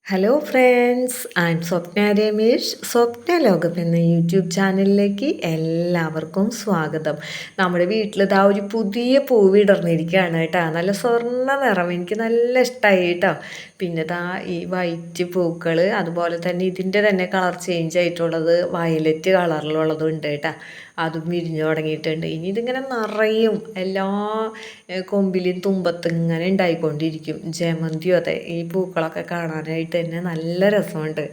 Hello friends, I M സ്വപ്ന രമേഷ്. സ്വപ്ന ലോകം എന്ന YouTube ചാനലിലേക്ക് എല്ലാവർക്കും സ്വാഗതം. നമ്മുടെ വീട്ടിലിതാ ഒരു പുതിയ പൂവ് വിടർന്നിരിക്കുകയാണ് കേട്ടോ. നല്ല സ്വർണ്ണ നിറം, എനിക്ക് നല്ല ഇഷ്ടമായി കേട്ടോ. പിന്നെ ഇതാ ഈ വൈറ്റ് പൂക്കൾ, അതുപോലെ തന്നെ ഇതിൻ്റെ തന്നെ കളർ ചേഞ്ച് ആയിട്ടുള്ളത് വയലറ്റ് കളറിലുള്ളതും ഉണ്ട് കേട്ടോ. അതും വിരിഞ്ഞു തുടങ്ങിയിട്ടുണ്ട്. ഇനി ഇതിങ്ങനെ നിറയും, എല്ലാ കൊമ്പിലും തുമ്പത്തും ഇങ്ങനെ ഉണ്ടായിക്കൊണ്ടിരിക്കും. ജമന്തിയും അതെ, ഈ പൂക്കളൊക്കെ കാണാനായിട്ട് തന്നെ നല്ല രസമുണ്ട്.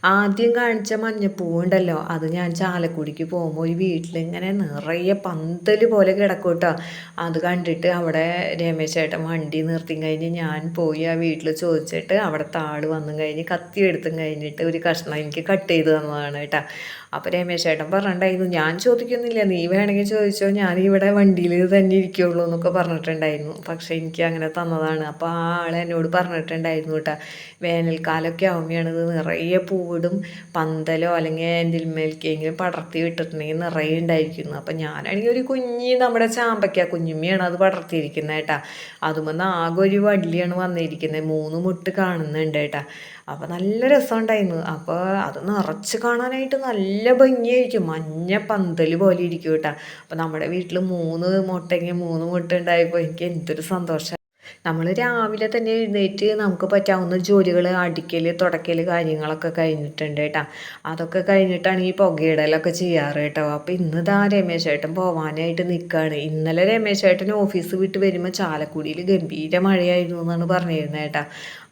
ആദ്യം കാണിച്ച മഞ്ഞപ്പൂവുണ്ടല്ലോ, അത് ഞാൻ ചാലക്കുടിക്ക് പോകുമ്പോൾ ഒരു വീട്ടിലിങ്ങനെ നിറയെ പന്തൽ പോലെ കിടക്കും കേട്ടോ. അത് കണ്ടിട്ട് അവിടെ രമേശ് ചേട്ടൻ വണ്ടി നിർത്തി കഴിഞ്ഞ് ഞാൻ പോയി ആ വീട്ടിൽ ചോദിച്ചിട്ട് അവിടുത്തെ ആൾ വന്നു കഴിഞ്ഞ് കത്തി എടുത്തും കഴിഞ്ഞിട്ട് ഒരു കഷ്ണം എനിക്ക് കട്ട് ചെയ്ത് തന്നതാണ് കേട്ടോ. അപ്പോൾ രമേശ് ചേട്ടൻ പറഞ്ഞിട്ടുണ്ടായിരുന്നു, ഞാൻ ചോദിക്കുന്നില്ല, നീ വേണമെങ്കിൽ ചോദിച്ചോ, ഞാൻ ഇവിടെ വണ്ടിയിൽ തന്നെ ഇരിക്കുള്ളൂ എന്നൊക്കെ പറഞ്ഞിട്ടുണ്ടായിരുന്നു. പക്ഷേ എനിക്ക് അങ്ങനെ തന്നതാണ്. അപ്പോൾ ആ ആൾ എന്നോട് പറഞ്ഞിട്ടുണ്ടായിരുന്നു കേട്ടോ, വേനൽക്കാലമൊക്കെ ആവുമ്പോഴാണ് ഇത് നിറയെ പൂവിടും, പന്തലോ അല്ലെങ്കിൽ എന്തിന്മേൽക്കെങ്കിലും പടർത്തി വിട്ടിട്ടുണ്ടെങ്കിൽ നിറയെ ഉണ്ടായിരിക്കുന്നു. അപ്പം ഞാനാണെങ്കിൽ ഒരു നമ്മുടെ ചാമ്പയ്ക്ക കുഞ്ഞുമ്മയാണ് അത് പടർത്തിയിരിക്കുന്നത് കേട്ടാ. അതുമെന്ന് ആകെ ഒരു വള്ളിയാണ് വന്നിരിക്കുന്നത്, 3 മുട്ട് കാണുന്നുണ്ട് കേട്ടാ. അപ്പോൾ നല്ല രസമുണ്ടായിരുന്നു. അപ്പോൾ അത് നിറച്ച് കാണാനായിട്ട് നല്ല ഭംഗിയായിരിക്കും, മഞ്ഞ പന്തൽ പോലെ ഇരിക്കും കേട്ടോ. അപ്പോൾ നമ്മുടെ വീട്ടിൽ 3 മുട്ടെങ്കിൽ 3 മുട്ട ഉണ്ടായപ്പോൾ എനിക്ക് എന്തൊരു സന്തോഷം. നമ്മൾ രാവിലെ തന്നെ എഴുന്നേറ്റ് നമുക്ക് പറ്റാവുന്ന ജോലികൾ, അടിക്കൽ, തുടയ്ക്കൽ കാര്യങ്ങളൊക്കെ കഴിഞ്ഞിട്ടുണ്ട് കേട്ടോ. അതൊക്കെ കഴിഞ്ഞിട്ടാണ് ഈ പുകയിടലൊക്കെ ചെയ്യാറ് കേട്ടോ. അപ്പോൾ ഇന്നിതാ രമേശ് ചേട്ടൻ പോവാനായിട്ട് നിൽക്കുകയാണ്. ഇന്നലെ രമേശ് ചേട്ടൻ ഓഫീസ് വിട്ട് വരുമ്പോൾ ചാലക്കുടിയിൽ ഗംഭീര മഴയായിരുന്നു എന്നാണ് പറഞ്ഞിരുന്നത് കേട്ടോ.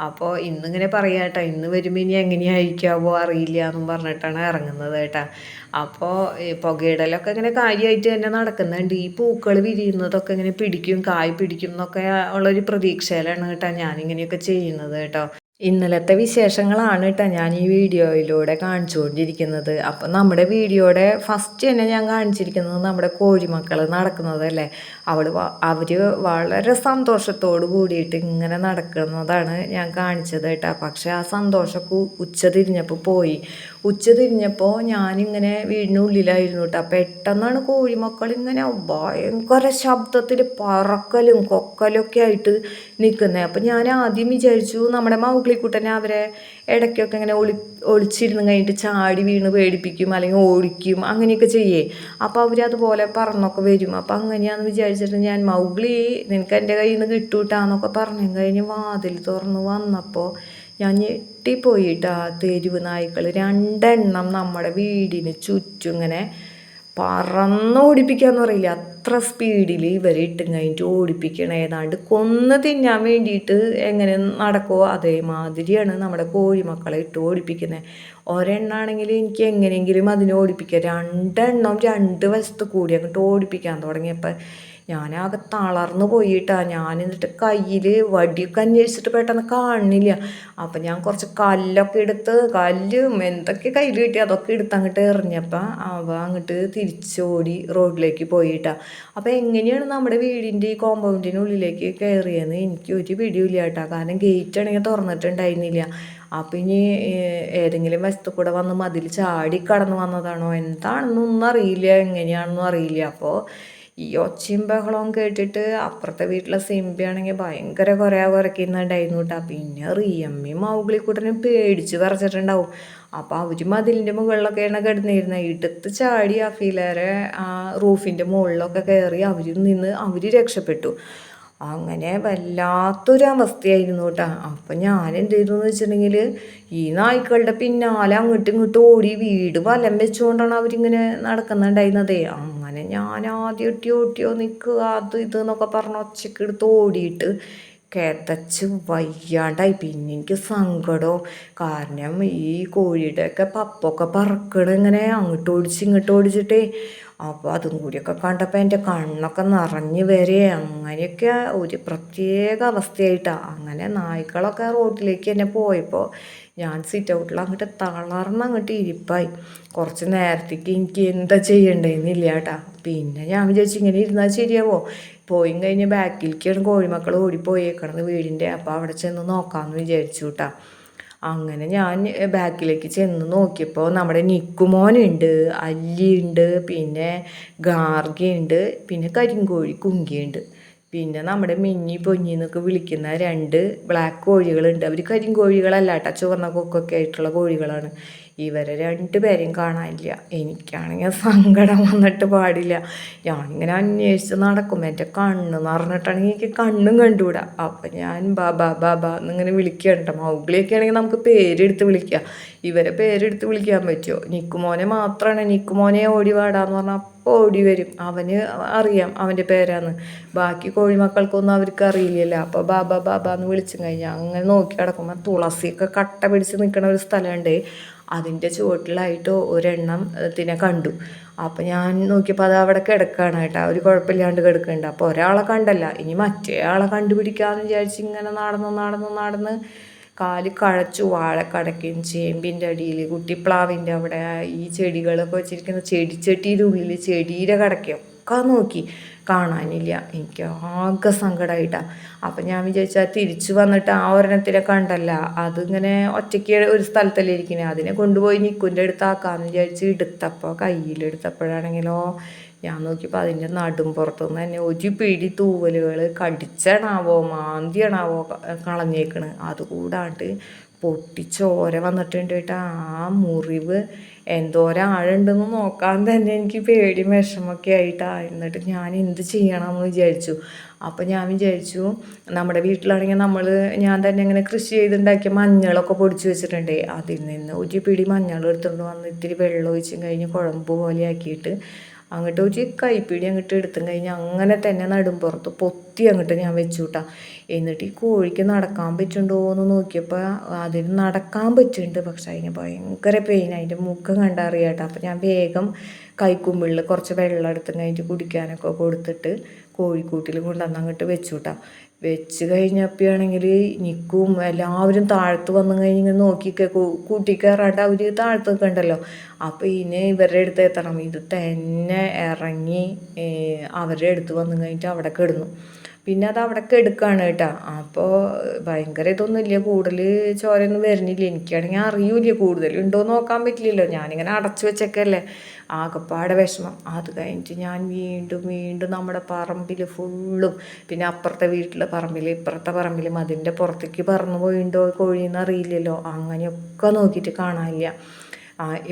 അപ്പോൾ ഇന്നിങ്ങനെ പറയാം കേട്ടോ, ഇന്ന് വരുമ്പോൾ ഇനി എങ്ങനെയായിരിക്കാവോ അറിയില്ല എന്നും പറഞ്ഞിട്ടാണ് ഇറങ്ങുന്നത് കേട്ടോ. അപ്പോൾ പുകയിടലൊക്കെ ഇങ്ങനെ കാര്യമായിട്ട് തന്നെ നടക്കുന്നുണ്ട്. ഈ പൂക്കൾ വിരിയുന്നതൊക്കെ ഇങ്ങനെ പിടിക്കും, കായ് പിടിക്കും എന്നൊക്കെ ഉള്ളൊരു പ്രതീക്ഷയിലാണ് കേട്ടോ ഞാനിങ്ങനെയൊക്കെ ചെയ്യുന്നത് കേട്ടോ. ഇന്നലത്തെ വിശേഷങ്ങളാണ് കേട്ടോ ഞാൻ ഈ വീഡിയോയിലൂടെ കാണിച്ചുകൊണ്ടിരിക്കുന്നത്. അപ്പം നമ്മുടെ വീഡിയോയുടെ ഫസ്റ്റ് തന്നെ ഞാൻ കാണിച്ചിരിക്കുന്നത് നമ്മുടെ കോഴിമക്കൾ നടക്കുന്നതല്ലേ. അവർ വളരെ സന്തോഷത്തോട് കൂടിയിട്ട് ഇങ്ങനെ നടക്കുന്നതാണ് ഞാൻ കാണിച്ചത് കേട്ടോ. പക്ഷേ ആ സന്തോഷമൊക്കെ ഉച്ച തിരിഞ്ഞപ്പോൾ പോയി. ഉച്ച തിരിഞ്ഞപ്പോൾ ഞാനിങ്ങനെ വീടിനുള്ളിലായിരുന്നു കേട്ടോ. പെട്ടെന്നാണ് കോഴിമക്കൾ ഇങ്ങനെ ഭയങ്കര ശബ്ദത്തിൽ പറക്കലും കൊക്കലൊക്കെ ആയിട്ട് നിൽക്കുന്നത്. അപ്പം ഞാൻ ആദ്യം വിചാരിച്ചു നമ്മുടെ മൗഗ്ലിക്കുട്ടനെ അവരെ ഇടയ്ക്കൊക്കെ ഇങ്ങനെ ഒളിച്ചിരുന്ന് കഴിഞ്ഞിട്ട് ചാടി വീണ് പേടിപ്പിക്കും അല്ലെങ്കിൽ ഓടിക്കും, അങ്ങനെയൊക്കെ ചെയ്യേ. അപ്പോൾ അവരതുപോലെ പറന്നൊക്കെ വരും. അപ്പം അങ്ങനെയാണെന്ന് വിചാരിച്ചിട്ട് ഞാൻ മൗഗ്ലി നിനക്ക് എൻ്റെ കയ്യിൽ നിന്ന് കിട്ടൂട്ടാന്നൊക്കെ പറഞ്ഞു കഴിഞ്ഞ് വാതിൽ തുറന്ന് വന്നപ്പോൾ ഞാൻ ഞെട്ടിപ്പോയിട്ടാ. തെരുവ് നായ്ക്കൾ 2 എണ്ണം നമ്മുടെ വീടിന് ചുറ്റും ഇങ്ങനെ പറന്നോടിപ്പിക്കാന്ന് പറയില്ല, അത്ര സ്പീഡിൽ ഇവരെ ഇട്ടും കഴിഞ്ഞിട്ട് ഓടിപ്പിക്കണം. ഏതാണ്ട് കൊന്ന് തിന്നാൻ വേണ്ടിയിട്ട് എങ്ങനെ നടക്കുമോ അതേമാതിരിയാണ് നമ്മുടെ കോഴിമക്കളെ ഇട്ട് ഓടിപ്പിക്കുന്നത്. ഒരെണ്ണാണെങ്കിൽ എനിക്ക് എങ്ങനെയെങ്കിലും അതിനെ ഓടിപ്പിക്കുക, 2 എണ്ണം 2 വശത്ത് കൂടി അങ്ങോട്ട് ഓടിപ്പിക്കാൻ തുടങ്ങിയപ്പോൾ ഞാനാകെ തളർന്നു പോയിട്ടാ. ഞാൻ എന്നിട്ട് കയ്യിൽ വടിയൊക്കെ അന്വേഷിച്ചിട്ട് പെട്ടെന്ന് കാണുന്നില്ല. അപ്പം ഞാൻ കുറച്ച് കല്ലൊക്കെ എടുത്ത്, കല്ലും എന്തൊക്കെ കയ്യിൽ കിട്ടി അതൊക്കെ എടുത്ത് അങ്ങോട്ട് എറിഞ്ഞപ്പോൾ അവ അങ്ങോട്ട് തിരിച്ചോടി റോഡിലേക്ക് പോയിട്ടാ. അപ്പോൾ എങ്ങനെയാണ് നമ്മുടെ വീടിൻ്റെ ഈ കോമ്പൗണ്ടിനുള്ളിലേക്ക് കയറിയെന്ന് എനിക്ക് ഒരു പിടിയില്ല കേട്ടോ. കാരണം ഗേറ്റ് ആണെങ്കിൽ തുറന്നിട്ടുണ്ടായിരുന്നില്ല. അപ്പം ഇനി ഏതെങ്കിലും വശത്തു കൂടെ വന്ന് മതിൽ ചാടി കടന്നു വന്നതാണോ എന്താണെന്നൊന്നും അറിയില്ല, എങ്ങനെയാണെന്നും അറിയില്ല. അപ്പോൾ ഈ ഒച്ചയും ബഹളവും കേട്ടിട്ട് അപ്പുറത്തെ വീട്ടിലെ സിംബിയാണെങ്കിൽ ഭയങ്കര കുരയ്ക്കുന്നുണ്ടായിരുന്നു കേട്ടോ. പിന്നെ റിയമ്മയും മൗഗ്ലിക്കുട്ടനും പേടിച്ച് വിറച്ചിട്ടുണ്ടാവും. അപ്പോൾ അവർ മതിലിൻ്റെ മുകളിലൊക്കെയാണ് കിടന്നിരുന്നത്. എടുത്ത് ചാടി അഫീലേറെ ആ റൂഫിൻ്റെ മുകളിലൊക്കെ കയറി അവർ രക്ഷപ്പെട്ടു. അങ്ങനെ വല്ലാത്തൊരവസ്ഥയായിരുന്നു കേട്ടോ. അപ്പം ഞാൻ എന്ത് ചെയ്തു എന്ന് വെച്ചിട്ടുണ്ടെങ്കിൽ ഈ നായ്ക്കളുടെ പിന്നാലെ അങ്ങോട്ടും ഇങ്ങോട്ടും ഓടി വീട് വലം വെച്ചുകൊണ്ടാണ് അവരിങ്ങനെ നടക്കുന്നുണ്ടായിരുന്നതേ. അങ്ങനെ ഞാൻ ആദ്യം ഒട്ടിയോ നിൽക്കുക അത് ഇത് എന്നൊക്കെ പറഞ്ഞ് ഒച്ചയ്ക്ക് എടുത്ത് ഓടിയിട്ട് കിതച്ച് വയ്യാണ്ടായി. പിന്നെ എനിക്ക് സങ്കടവും, കാരണം ഈ കോഴിയുടെയൊക്കെ പപ്പൊക്കെ പറക്കണ ഇങ്ങനെ അങ്ങോട്ട് ഓടിച്ച് ഇങ്ങോട്ട് ഓടിച്ചിട്ടേ. അപ്പോൾ അതും കൂടിയൊക്കെ കണ്ടപ്പോൾ എൻ്റെ കണ്ണൊക്കെ നിറഞ്ഞ് വരെ. അങ്ങനെയൊക്കെ ഒരു പ്രത്യേക അവസ്ഥയായിട്ടാണ്. അങ്ങനെ നായ്ക്കളൊക്കെ റോഡിലേക്ക് തന്നെ പോയപ്പോൾ ഞാൻ സിറ്റ് ഔട്ടിൽ അങ്ങോട്ട് തളർന്ന് അങ്ങോട്ട് ഇരിപ്പായി. കുറച്ച് നേരത്തേക്ക് എനിക്ക് എന്താ ചെയ്യണ്ടേന്നില്ല കേട്ടാ. പിന്നെ ഞാൻ വിചാരിച്ചു ഇങ്ങനെ ഇരുന്നാൽ ശരിയാവോ, പോയി കഴിഞ്ഞ് ബാക്കിലേക്കാണ് കോഴിമക്കൾ ഓടിപ്പോയേക്കണത് വീടിൻ്റെ. അപ്പോൾ അവിടെ ചെന്ന് നോക്കാമെന്ന് വിചാരിച്ചു കേട്ടാ. അങ്ങനെ ഞാൻ ബാക്കിലേക്ക് ചെന്ന് നോക്കിയപ്പോൾ നമ്മുടെ നിക്കുമോനുണ്ട്, അല്ലിയുണ്ട്, പിന്നെ ഗാർഗയുണ്ട്, പിന്നെ കരിങ്കോഴി കുങ്കിയുണ്ട്. പിന്നെ നമ്മുടെ മിന്നി പൊന്നി എന്നൊക്കെ വിളിക്കുന്ന 2 ബ്ലാക്ക് കോഴികളുണ്ട്. അവർ കരിങ്കോഴികളല്ല കേട്ടോ, ചുവന്ന കൊക്കൊക്കെ ആയിട്ടുള്ള കോഴികളാണ്. ഇവരെ 2 പേരെയും കാണാനില്ല. എനിക്കാണെങ്കിൽ സങ്കടം വന്നിട്ട് പാടില്ല. ഞാനിങ്ങനെ അന്വേഷിച്ച് നടക്കും. എൻ്റെ കണ്ണ് നിറഞ്ഞിട്ടാണെങ്കിൽ എനിക്ക് കണ്ണും കണ്ടുകൂടാ. അപ്പം ഞാൻ ബാബാ ബാബാ എന്നിങ്ങനെ വിളിക്കുകയാണ് കേട്ടോ. മൗഗ്ലിയൊക്കെ ആണെങ്കിൽ നമുക്ക് പേരെടുത്ത് വിളിക്കാം. ഇവരെ പേരെടുത്ത് വിളിക്കാൻ പറ്റുമോ? നിക്കുമോനെ മാത്രമാണ്, നിക്കുമോനെ ഓടി വാടാന്ന് പറഞ്ഞാൽ അപ്പോൾ ഓടി വരും. അവന് അറിയാം അവൻ്റെ പേരാന്ന്. ബാക്കി കോഴിമക്കൾക്കൊന്നും അവർക്ക് അറിയില്ലല്ലോ. അപ്പോൾ ബാബാ ബാബാ എന്ന് വിളിച്ചു കഴിഞ്ഞാൽ അങ്ങനെ നോക്കി കിടക്കുമ്പോൾ തുളസിയൊക്കെ കട്ട പിടിച്ച് നിൽക്കുന്ന ഒരു സ്ഥലമുണ്ട്. അതിൻ്റെ ചുവട്ടിലായിട്ട് ഒരെണ്ണത്തിനെ കണ്ടു. അപ്പം ഞാൻ നോക്കിയപ്പോൾ അത് അവിടെ കിടക്കുകയാണ് കേട്ടോ. ഒരു കുഴപ്പമില്ലാണ്ട് കിടക്കുന്നുണ്ട്. അപ്പോൾ ഒരാളെ കണ്ടല്ല, ഇനി മറ്റേ ആളെ കണ്ടുപിടിക്കാമെന്ന് വിചാരിച്ച് ഇങ്ങനെ നടന്ന് കാല് കഴച്ചു. വാഴക്കടയ്ക്കും ചേമ്പിൻ്റെ അടിയിൽ കുട്ടിപ്ലാവിൻ്റെ അവിടെ ഈ ചെടികളൊക്കെ വെച്ചിരിക്കുന്ന ചെടിച്ചട്ടിയുടെ ഉള്ളിൽ ചെടിയുടെ കടയ്ക്കൊക്കെ നോക്കി, കാണാനില്ല. എനിക്ക് ആകെ സങ്കടമായിട്ടാണ്. അപ്പം ഞാൻ വിചാരിച്ചാൽ തിരിച്ചു വന്നിട്ട് ആ ഒരെണ്ണത്തിനെ കണ്ടല്ല, അതിങ്ങനെ ഒറ്റയ്ക്ക് ഒരു സ്ഥലത്തല്ലേ ഇരിക്കുന്നത്, അതിനെ കൊണ്ടുപോയി നിക്കുൻ്റെ അടുത്താക്കാമെന്ന് വിചാരിച്ച് എടുത്തപ്പോൾ കയ്യിലെടുത്തപ്പോഴാണെങ്കിലോ ഞാൻ നോക്കിയപ്പോൾ അതിൻ്റെ നടും പുറത്തുനിന്ന് തന്നെ ഒരു പിടി തൂവലുകൾ കടിച്ചണാവോ മാന്തിയണാവോ കളഞ്ഞേക്കണ്. അതുകൂടാണ്ട് പൊട്ടിച്ചോര വന്നിട്ടുണ്ട് കേട്ടോ. ആ മുറിവ് എന്തോരം ആഴുണ്ടെന്ന് നോക്കാൻ തന്നെ എനിക്ക് പേടിയും വിഷമൊക്കെ ആയിട്ടാണ്. എന്നിട്ട് ഞാൻ എന്ത് ചെയ്യണമെന്ന് വിചാരിച്ചു. അപ്പം ഞാൻ വിചാരിച്ചു, നമ്മുടെ വീട്ടിലാണെങ്കിൽ ഞാൻ തന്നെ ഇങ്ങനെ കൃഷി ചെയ്തുണ്ടാക്കിയ മഞ്ഞളൊക്കെ പൊടിച്ച് വെച്ചിട്ടുണ്ട്. അതിൽ നിന്ന് ഒരു പിടി മഞ്ഞൾ എടുത്തുകൊണ്ട് വന്ന് ഇത്തിരി വെള്ളം ഒഴിച്ചും കഴിഞ്ഞ് കുഴമ്പ് പോലെ ആക്കിയിട്ട് അങ്ങോട്ട് ഒരു കൈപ്പിടി അങ്ങോട്ട് എടുത്തും കഴിഞ്ഞ് അങ്ങനെ തന്നെ നടുമ്പുറത്ത് പൊത്തി അങ്ങോട്ട് ഞാൻ വെച്ചു കൂട്ടാ. എന്നിട്ട് ഈ കോഴിക്ക് നടക്കാൻ പറ്റുന്നുണ്ടോ എന്ന് നോക്കിയപ്പോൾ അതിന് നടക്കാൻ പറ്റുന്നുണ്ട്. പക്ഷെ അതിന് ഭയങ്കര പെയിൻ, അതിൻ്റെ മുഖം കണ്ടറിയാം കേട്ടോ. അപ്പോൾ ഞാൻ വേഗം കൈക്കുമ്പിളിൽ കുറച്ച് വെള്ളം എടുത്തും കഴിഞ്ഞിട്ട് കുടിക്കാനൊക്കെ കൊടുത്തിട്ട് കോഴിക്കൂട്ടിൽ കൊണ്ടുവന്ന് അങ്ങോട്ട് വെച്ചു കൂട്ടാ. വെച്ച് കഴിഞ്ഞപ്പോഴാണെങ്കിൽ നിൽക്കും എല്ലാവരും താഴത്ത് വന്നു കഴിഞ്ഞ് ഇങ്ങനെ നോക്കി കൂട്ടി കയറാണ്ട് അവർ താഴത്തൊക്കെ ഉണ്ടല്ലോ. അപ്പോൾ ഇവരുടെ അടുത്ത് എത്തണം. ഇത് തന്നെ ഇറങ്ങി അവരുടെ അടുത്ത് വന്നു കഴിഞ്ഞിട്ട് അവിടെ കിടന്നു. പിന്നെ അത് അവിടെ എടുക്കുകയാണ് കേട്ടോ. അപ്പോൾ ഭയങ്കര ഇതൊന്നുമില്ല, കൂടുതൽ ചോരയൊന്നും വരുന്നില്ല. എനിക്കാണെങ്കിൽ അറിയൂല കൂടുതൽ ഉണ്ടോയെന്ന് നോക്കാൻ പറ്റില്ലല്ലോ, ഞാനിങ്ങനെ അടച്ചു വെച്ചൊക്കെയല്ലേ. ആകപ്പാടെ വിഷമം. അത് കഴിഞ്ഞിട്ട് ഞാൻ വീണ്ടും നമ്മുടെ പറമ്പിൽ ഫുള്ളും, പിന്നെ അപ്പുറത്തെ വീട്ടിലെ പറമ്പിൽ ഇപ്പുറത്തെ പറമ്പിലും അതിൻ്റെ പുറത്തേക്ക് പറന്നു പോയിട്ടോ കോഴിയെന്ന് അറിയില്ലല്ലോ. അങ്ങനെയൊക്കെ നോക്കിയിട്ട് കാണാനില്ല.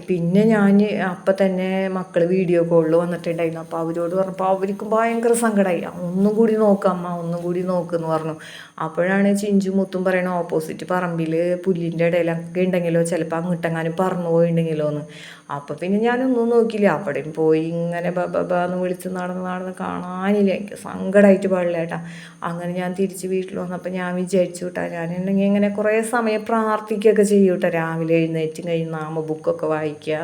പിന്നെ ഞാൻ അപ്പം തന്നെ മക്കൾ വീഡിയോ കോളിൽ വന്നിട്ടുണ്ടായിരുന്നു. അപ്പോൾ അവരോട് പറഞ്ഞപ്പോൾ അവർക്കും ഭയങ്കര സങ്കടമായി. ഒന്നും കൂടി നോക്കാം അമ്മ, ഒന്നും കൂടി നോക്കുമെന്ന് പറഞ്ഞു. അപ്പോഴാണ് ചിഞ്ചും മുത്തും പറയണ ഓപ്പോസിറ്റ് പറമ്പിൽ പുല്ലിൻ്റെ ഇടയിലൊക്കെ ഉണ്ടെങ്കിലോ ചിലപ്പോൾ അങ്ങോട്ടെങ്ങാനും പറന്നു പോയിട്ടുണ്ടെങ്കിലോ എന്ന്. അപ്പോൾ പിന്നെ ഞാനൊന്നും നോക്കിയില്ല, അവിടെയും പോയി ഇങ്ങനെ ബബാന്ന് വിളിച്ച് നടന്ന് കാണാനില്ല. എനിക്ക് സങ്കടമായിട്ട് പാടില്ല കേട്ടാ. അങ്ങനെ ഞാൻ തിരിച്ച് വീട്ടിൽ വന്നപ്പോൾ ഞാൻ വിചാരിച്ചു കേട്ടാ, ഞാനുണ്ടെങ്കിൽ ഇങ്ങനെ കുറേ സമയം പ്രാർത്ഥിക്കുകയൊക്കെ ചെയ്യും കേട്ടോ. രാവിലെ എഴുന്നേറ്റും കഴിഞ്ഞ് നാമ ബുക്കൊക്കെ വായിക്കുക,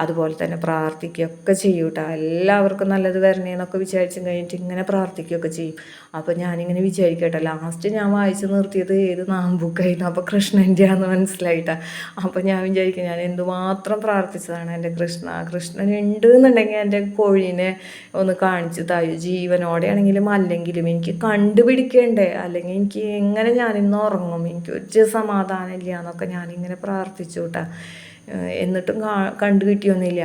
അതുപോലെ തന്നെ പ്രാർത്ഥിക്കുകയൊക്കെ ചെയ്യും കേട്ടോ. എല്ലാവർക്കും നല്ലത് വരണേന്നൊക്കെ വിചാരിച്ചും കഴിഞ്ഞിട്ട് ഇങ്ങനെ പ്രാർത്ഥിക്കുകയൊക്കെ ചെയ്യും. അപ്പോൾ ഞാനിങ്ങനെ വിചാരിക്കട്ടെ, ലാസ്റ്റ് ഞാൻ വായിച്ച് നിർത്തിയത് ഏത് നാമ്പുക്കായിരുന്നു, അപ്പോൾ കൃഷ്ണൻ്റെ ആണെന്ന് മനസ്സിലായിട്ടാണ്. അപ്പോൾ ഞാൻ വിചാരിക്കും, ഞാൻ എന്തുമാത്രം പ്രാർത്ഥിച്ചതാണ് എൻ്റെ കൃഷ്ണൻ ഉണ്ട് എന്നുണ്ടെങ്കിൽ എൻ്റെ കോഴീനെ ഒന്ന് കാണിച്ച് താഴെ ജീവനോടെ ആണെങ്കിലും അല്ലെങ്കിലും എനിക്ക് കണ്ടുപിടിക്കണ്ടേ, അല്ലെങ്കിൽ എനിക്ക് എങ്ങനെ ഞാനിന്ന് ഉറങ്ങും, എനിക്ക് ഒരു സമാധാനമില്ല എന്നൊക്കെ ഞാനിങ്ങനെ പ്രാർത്ഥിച്ചു കേട്ടാ. എന്നിട്ടും കണ്ടു കിട്ടിയൊന്നുമില്ല.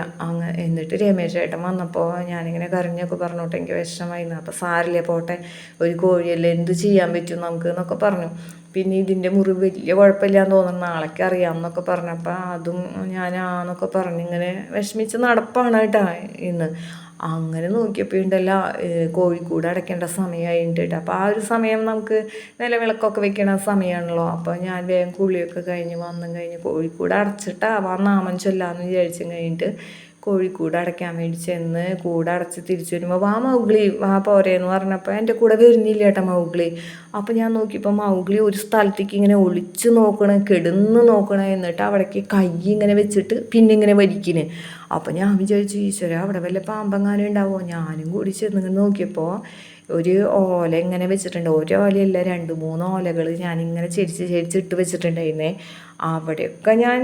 എന്നിട്ട് രമേശ് ഏട്ടൻ വന്നപ്പോൾ ഞാനിങ്ങനെ കരഞ്ഞൊക്കെ പറഞ്ഞോട്ടെ, എനിക്ക് വിഷമമായിരുന്നു. അപ്പോൾ സാരില്ലേ പോട്ടെ, ഒരു കോഴിയല്ലേ, എന്ത് ചെയ്യാൻ പറ്റും നമുക്ക് എന്നൊക്കെ പറഞ്ഞു. പിന്നെ ഇതിൻ്റെ മുറിവ് വലിയ കുഴപ്പമില്ലാന്ന് തോന്നുന്നു, നാളേക്ക് അറിയാമെന്നൊക്കെ പറഞ്ഞപ്പോൾ അതും ഞാനാന്നൊക്കെ പറഞ്ഞിങ്ങനെ വിഷമിച്ച് നടപ്പാണ് കേട്ടോ ഇന്ന്. അങ്ങനെ നോക്കിയപ്പോൾ ഉണ്ടല്ലോ കോഴിക്കൂട് അടയ്ക്കേണ്ട സമയമായിട്ടുണ്ട് കേട്ടോ. അപ്പോൾ ആ ഒരു സമയം നമുക്ക് നിലവിളക്കൊക്കെ വെക്കണ സമയമാണല്ലോ. അപ്പോൾ ഞാൻ വേഗം കുളിയൊക്കെ കഴിഞ്ഞ് വന്നും കഴിഞ്ഞ് കോഴിക്കൂട് അടച്ചിട്ടാവാം നാമം ചൊല്ലാമെന്ന് വിചാരിച്ചും കഴിഞ്ഞിട്ട് കോഴിക്കൂട് അടയ്ക്കാൻ വേണ്ടി ചെന്ന് കൂടടച്ച് തിരിച്ചു വരുമ്പോൾ വാ മൗഗ്ലി വാ പോരേന്ന് പറഞ്ഞപ്പോൾ എൻ്റെ കൂടെ വരുന്നില്ല കേട്ടോ മൗഗ്ലി. അപ്പോൾ ഞാൻ നോക്കിയപ്പോൾ മൗഗ്ലി ഒരു സ്ഥലത്തേക്ക് ഇങ്ങനെ ഒളിച്ച് നോക്കണേ, കിടന്ന് നോക്കണേ, എന്നിട്ട് അവിടേക്ക് കൈ ഇങ്ങനെ വെച്ചിട്ട് പിന്നെ ഇങ്ങനെ വലിക്കിന്. അപ്പോൾ ഞാൻ വിചാരിച്ചു, ഈശ്വര അവിടെ വല്ല പാമ്പെങ്ങാനും ഉണ്ടാവുമോ. ഞാനും കൂടി ചെന്നിങ്ങനെ നോക്കിയപ്പോൾ ഒരു ഓല ഇങ്ങനെ വെച്ചിട്ടുണ്ട്. ഒരു ഓലയല്ല 2-3 ഓലകൾ ഞാനിങ്ങനെ ചെരിച്ചിട്ട് വെച്ചിട്ടുണ്ടായിരുന്നേ. അവിടെയൊക്കെ ഞാൻ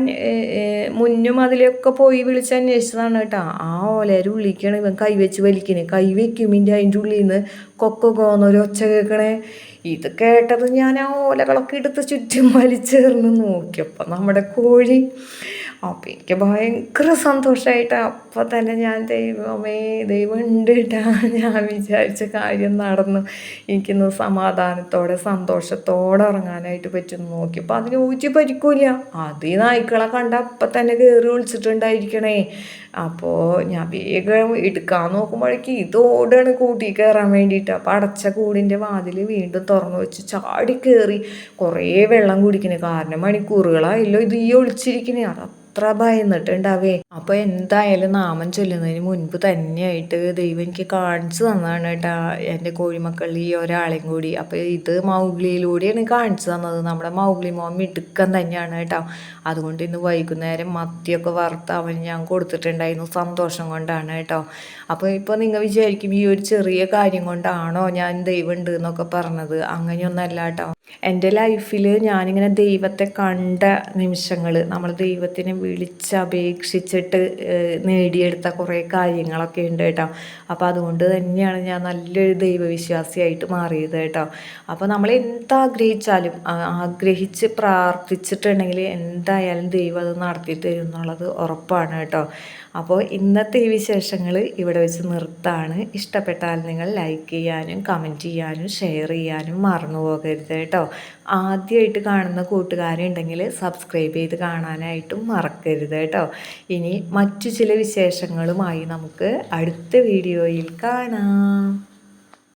മുന്നും അതിലൊക്കെ പോയി വിളിച്ച് അന്വേഷിച്ചതാണ് കേട്ടോ. ആ ഓലയുടെ ഉള്ളിലേക്കാണ് ഇവൻ കൈവച്ച് വലിക്കുന്നത്. കൈ വയ്ക്കുമിൻ്റെ അതിൻ്റെ ഉള്ളിൽ നിന്ന് കൊക്കോന്നൊരു ഒച്ച കേൾക്കണേ. ഇത് കേട്ടത് ഞാൻ ആ ഓലകളൊക്കെ എടുത്ത് ചുറ്റും വലിച്ചേർന്ന് നോക്കിയപ്പോൾ നമ്മുടെ കോഴി അപ്പോൾ എനിക്ക് ഭയങ്കര സന്തോഷമായിട്ട് അപ്പോൾ തന്നെ ഞാൻ ദൈവമേ ദൈവം ഉണ്ട് കേട്ടാ, ഞാൻ വിചാരിച്ച കാര്യം നടന്നു. എനിക്കിന്ന് സമാധാനത്തോടെ സന്തോഷത്തോടെ ഉറങ്ങാനായിട്ട് പറ്റുന്നു. നോക്കിയപ്പോൾ അതിന് ഒരു പരിക്കൂല. അത് ഈ നായ്ക്കളെ കണ്ട അപ്പം തന്നെ കയറി വിളിച്ചിട്ടുണ്ടായിരിക്കണേ. അപ്പോൾ ഞാൻ വേഗം എടുക്കാൻ നോക്കുമ്പോഴേക്കും ഇത് ഓടാണ് കൂട്ടി കയറാൻ വേണ്ടിയിട്ട്. അപ്പോൾ അടച്ച കൂടിൻ്റെ വാതിൽ വീണ്ടും തുറന്നു വെച്ച് ചാടി കയറി കുറേ വെള്ളം കുടിക്കണേ. കാരണം മണിക്കൂറുകളായല്ലോ ഇത് ഈ ഒളിച്ചിരിക്കണേ. അത്ര ഭയന്നിട്ടുണ്ടാവേ. അപ്പോൾ എന്തായാലും നാമം ചൊല്ലുന്നതിന് മുൻപ് തന്നെയായിട്ട് ദൈവം എനിക്ക് കാണിച്ചു തന്നതാണ് കേട്ടോ എൻ്റെ കോഴിമക്കളിൽ ഈ ഒരാളെയും കൂടി. അപ്പോൾ ഇത് മൗഗ്ലിയിലൂടെയാണ് കാണിച്ചു തന്നത്. നമ്മുടെ മൗഗ്ലി മോൻ മിടുക്കൻ തന്നെയാണ് കേട്ടോ. അതുകൊണ്ട് ഇന്ന് വൈകുന്നേരം മത്തിയൊക്കെ വറുത്ത് അവന് ഞാൻ കൊടുത്തിട്ടുണ്ടായിരുന്നു, സന്തോഷം കൊണ്ടാണ് കേട്ടോ. അപ്പോൾ ഇപ്പോൾ നിങ്ങൾ വിചാരിക്കും ഈ ഒരു ചെറിയ കാര്യം കൊണ്ടാണോ ഞാൻ ദൈവം ഉണ്ട് എന്നൊക്കെ പറഞ്ഞത്. അങ്ങനെയൊന്നല്ല കേട്ടോ. എൻ്റെ ലൈഫിൽ ഞാനിങ്ങനെ ദൈവത്തെ കണ്ട നിമിഷങ്ങൾ, നമ്മൾ ദൈവത്തിനെ വിളിച്ചപേക്ഷിച്ചിട്ട് നേടിയെടുത്ത കുറേ കാര്യങ്ങളൊക്കെ ഉണ്ട് കേട്ടോ. അപ്പോൾ അതുകൊണ്ട് തന്നെയാണ് ഞാൻ നല്ലൊരു ദൈവവിശ്വാസിയായിട്ട് മാറിയത് കേട്ടോ. അപ്പോൾ നമ്മൾ എന്താഗ്രഹിച്ചാലും ആഗ്രഹിച്ച് പ്രാർത്ഥിച്ചിട്ടുണ്ടെങ്കിൽ എന്തായാലും ദൈവം അത് നടത്തി തരും എന്നുള്ളത് ഉറപ്പാണ് കേട്ടോ. അപ്പോൾ ഇന്നത്തെ ഈ വിശേഷങ്ങൾ ഇവിടെ വെച്ച് നിർത്താണ്. ഇഷ്ടപ്പെട്ടാൽ നിങ്ങൾ ലൈക്ക് ചെയ്യാനും കമൻറ്റ് ചെയ്യാനും ഷെയർ ചെയ്യാനും മറന്നു പോകരുത് കേട്ടോ. ആദ്യമായിട്ട് കാണുന്ന കൂട്ടുകാരുണ്ടെങ്കിൽ സബ്സ്ക്രൈബ് ചെയ്ത് കാണാനായിട്ടും മറക്കരുത് കേട്ടോ. ഇനി മറ്റു ചില വിശേഷങ്ങളുമായി നമുക്ക് അടുത്ത വീഡിയോയിൽ കാണാം.